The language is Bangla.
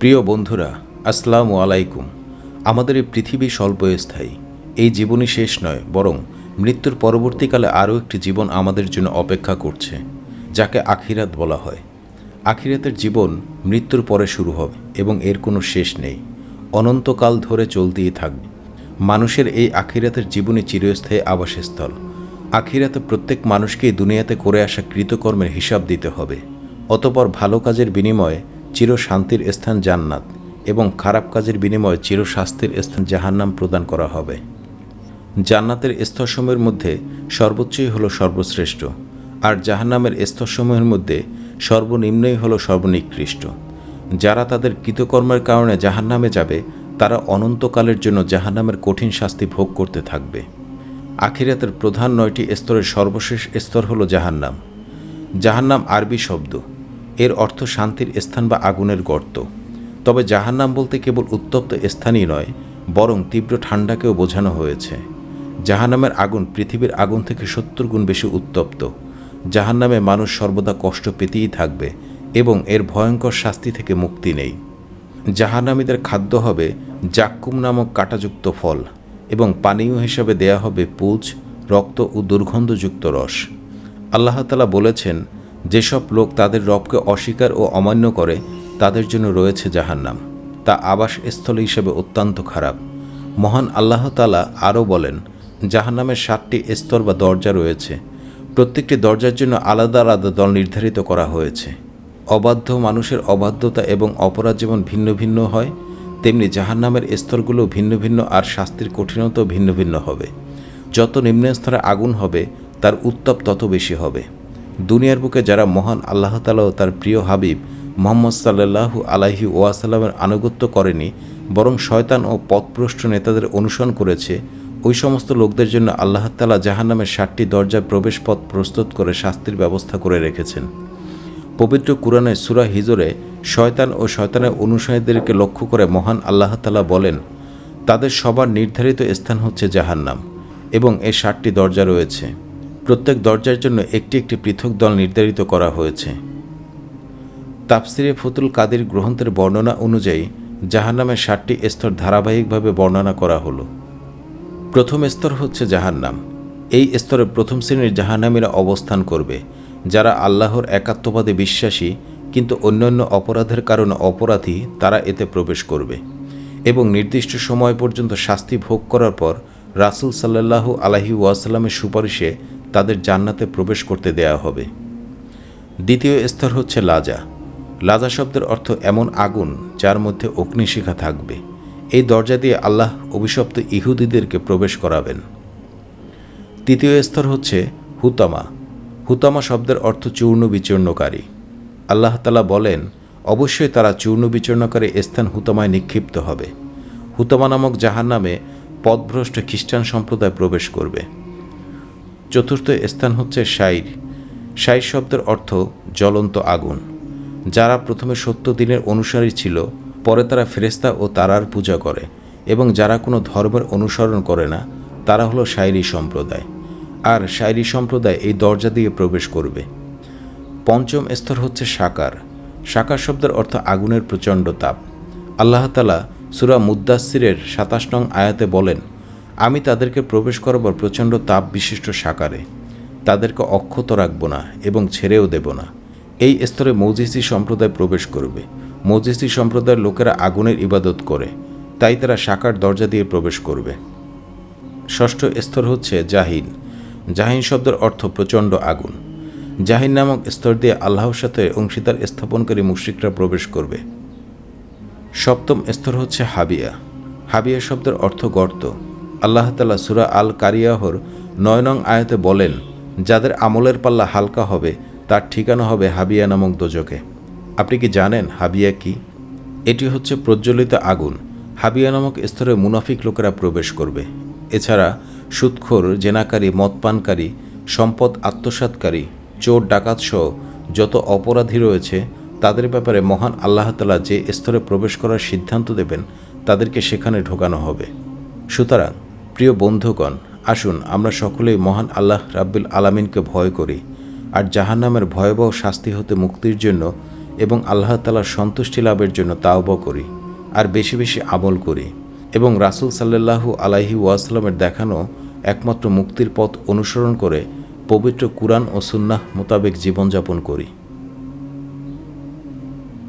প্রিয় বন্ধুরা, আসসালামু আলাইকুম। আমাদের এই পৃথিবী স্বল্পস্থায়ী। এই জীবনই শেষ নয়, বরং মৃত্যুর পরবর্তীকালে আরও একটি জীবন আমাদের জন্য অপেক্ষা করছে, যাকে আখিরাত বলা হয়। আখিরাতের জীবন মৃত্যুর পরে শুরু হবে এবং এর কোনো শেষ নেই, অনন্তকাল ধরে চলতেই থাকবে। মানুষের এই আখিরাতের জীবনই চিরস্থায়ী আবাসস্থল। আখিরাতে প্রত্যেক মানুষকেই দুনিয়াতে করে আসা কৃতকর্মের হিসাব দিতে হবে। অতঃপর ভালো কাজের বিনিময়ে চির শান্তির স্থান জান্নাত এবং খারাপ কাজের বিনিময়ে চিরশাস্তির স্থান জাহান্নাম প্রদান করা হবে। জান্নাতের স্তরসমূহের মধ্যে সর্বোচ্চই হলো সর্বশ্রেষ্ঠ, আর জাহান্নামের স্তরসমূহের মধ্যে সর্বনিম্নই হলো সর্বনিকৃষ্ট। যারা তাদের কৃতকর্মের কারণে জাহান্নামে যাবে, তারা অনন্তকালের জন্য জাহান্নামের কঠিন শাস্তি ভোগ করতে থাকবে। আখিরাতের প্রধান 9টি স্তরের সর্বশেষ স্তর হলো জাহান্নাম। জাহান্নাম আরবি শব্দ, এর অর্থ শান্তির স্থান বা আগুনের গর্ত। তবে জাহান্নাম বলতে কেবল উত্তপ্ত স্থানই নয়, বরং তীব্র ঠান্ডাকেও বোঝানো হয়েছে। জাহান্নামের আগুন পৃথিবীর আগুন থেকে 70 গুণ বেশি উত্তপ্ত। জাহান্নামে মানুষ সর্বদা কষ্ট পেতেই থাকবে এবং এর ভয়ঙ্কর শাস্তি থেকে মুক্তি নেই। জাহান্নামীদের খাদ্য হবে জাক্কুম নামক কাঁটাযুক্ত ফল এবং পানীয় হিসাবে দেয়া হবে পুঁজ, রক্ত ও দুর্গন্ধযুক্ত রস। আল্লাহ তাআলা বলেছেন, যেসব লোক তাদের রবকে অস্বীকার ও অমান্য করে, তাদের জন্য রয়েছে জাহান্নাম, তা আবাসস্থল হিসেবে অত্যন্ত খারাপ। মহান আল্লাহ তাআলা আরও বলেন, জাহান্নামের 7টি স্তর বা দরজা রয়েছে। প্রত্যেকটি দরজার জন্য আলাদা আলাদা দল নির্ধারিত করা হয়েছে। অবাধ্য মানুষের অবাধ্যতা এবং অপরাধ যেমন ভিন্ন ভিন্ন হয়, তেমনি জাহান্নামের স্তরগুলো ভিন্ন ভিন্ন, আর শাস্তির কঠিনতাও ভিন্ন ভিন্ন হবে। যত নিম্ন স্তরে আগুন হবে, তার উত্তাপ তত বেশি হবে। দুনিয়ার বুকে যারা মহান আল্লাহ তাআলা ও তার প্রিয় হাবিব মুহাম্মদ সাল্লাল্লাহু আলাইহি ওয়াসাল্লামের আনুগত্য করেনি, বরং শয়তান ও পথভ্রষ্ট নেতাদের অনুসরণ করেছে, ওই সমস্ত লোকদের জন্য আল্লাহ তাআলা জাহান্নামের 7টি দরজায় প্রবেশ পথ প্রস্তুত করে শাস্তির ব্যবস্থা করে রেখেছেন। পবিত্র কুরআনের সূরা হিজরে শয়তান ও শয়তানের অনুসারীদেরকে লক্ষ্য করে মহান আল্লাহ তাআলা বলেন, তাদের সবার নির্ধারিত স্থান হচ্ছে জাহান্নাম এবং এর 7টি দরজা রয়েছে। প্রত্যেক দরজার জন্য একটি একটি পৃথক দল নির্ধারিত করা হয়েছে। তাফসিরে ফুতুল কাদির গ্রন্থের বর্ণনা অনুযায়ী জাহান্নামের 7টি স্তর ধারাবাহিকভাবে বর্ণনা করা হলো। প্রথম স্তর হচ্ছে জাহান্নাম। এই স্তরে প্রথম শ্রেণীর জাহান্নামীরা অবস্থান করবে, যারা আল্লাহর একাত্মবাদে বিশ্বাসী কিন্তু অন্যান্য অপরাধের কারণে অপরাধী, তারা এতে প্রবেশ করবে এবং নির্দিষ্ট সময় পর্যন্ত শাস্তি ভোগ করার পর রাসূল সাল্লাল্লাহু আলাইহি ওয়াসাল্লামের সুপারিশে তাদের জান্নাতে প্রবেশ করতে দেয়া হবে। দ্বিতীয় স্তর হচ্ছে লাজা। লাজা শব্দের অর্থ এমন আগুন যার মধ্যে অগ্নিশিখা থাকবে। এই দরজা দিয়ে আল্লাহ অভিশপ্ত ইহুদিদেরকে প্রবেশ করাবেন। তৃতীয় স্তর হচ্ছে হুতামা। হুতামা শব্দের অর্থ চূর্ণ বিচূর্ণকারী। আল্লাহ তাআলা বলেন, অবশ্যই তারা চূর্ণ বিচূর্ণকারী স্থান হুতামায় নিক্ষিপ্ত হবে। হুতামা নামক জাহান্নামে পথভ্রষ্ট খ্রিস্টান সম্প্রদায় প্রবেশ করবে। চতুর্থ স্থান হচ্ছে সাইর। সাইর শব্দের অর্থ জ্বলন্ত আগুন। যারা প্রথমে 70 দিনের অনুসারী ছিল, পরে তারা ফেরেশতা ও তারার পূজা করে, এবং যারা কোনো ধর্মের অনুসরণ করে না, তারা হলো সাইরি সম্প্রদায়। আর সাইরি সম্প্রদায় এই দরজা দিয়ে প্রবেশ করবে। পঞ্চম স্তর হচ্ছে সাকার। সাকার শব্দের অর্থ আগুনের প্রচণ্ড তাপ। আল্লাহ তাআলা সূরা মুদ্দাসসিরের 27 নং আয়াতে বলেন, আমি তাদেরকে প্রবেশ করাবার প্রচণ্ড তাপ বিশিষ্ট সাকারে, তাদেরকে অক্ষত রাখব না এবং ছেড়েও দেব না। এই স্তরে মজলিসি সম্প্রদায় প্রবেশ করবে। মজলিসি সম্প্রদায়ের লোকেরা আগুনের ইবাদত করে, তাই তারা সাকার দরজা দিয়ে প্রবেশ করবে। ষষ্ঠ স্তর হচ্ছে জাহিন। জাহিন শব্দের অর্থ প্রচণ্ড আগুন। জাহিন নামক স্তর দিয়ে আল্লাহর সাথে অংশীদার স্থাপনকারী মুশরিকরা প্রবেশ করবে। সপ্তম স্তর হচ্ছে হাবিয়া। হাবিয়া শব্দের অর্থ গর্ত। আল্লাহ তাআলা সূরা আল কারিয়াহর 9 নং আয়াতে বলেন, যাদের আমলের পাল্লা হালকা হবে, তার ঠিকানা হবে হাবিয়া নামক দোজখে। আপনি কি জানেন হাবিয়া কি? এটি হচ্ছে প্রজ্বলিত আগুন। হাবিয়া নামক স্তরে মুনাফিক লোকেরা প্রবেশ করবে। এছাড়া সুদখোর, জেনাকারী, মদপানকারী, সম্পদ আত্মসাৎকারী, চোর, ডাকাত সহ যত অপরাধী রয়েছে, তাদের ব্যাপারে মহান আল্লাহ তাআলা যে স্তরে প্রবেশ করার সিদ্ধান্ত দেবেন, তাদেরকে সেখানে ঢোকানো হবে। সুতরাং প্রিয় বন্ধুগণ, আসুন আমরা সকলেই মহান আল্লাহ রাব্বুল আলামিনকে ভয় করি, আর জাহান্নামের ভয়াবহ শাস্তি হতে মুক্তির জন্য এবং আল্লাহ তাআলার সন্তুষ্টি লাভের জন্য তাওবা করি আর বেশি বেশি আমল করি এবং রাসূল সাল্লাল্লাহু আলাইহি ওয়াসাল্লামের দেখানো একমাত্র মুক্তির পথ অনুসরণ করে পবিত্র কুরআন ও সুন্নাহ মোতাবেক জীবনযাপন করি।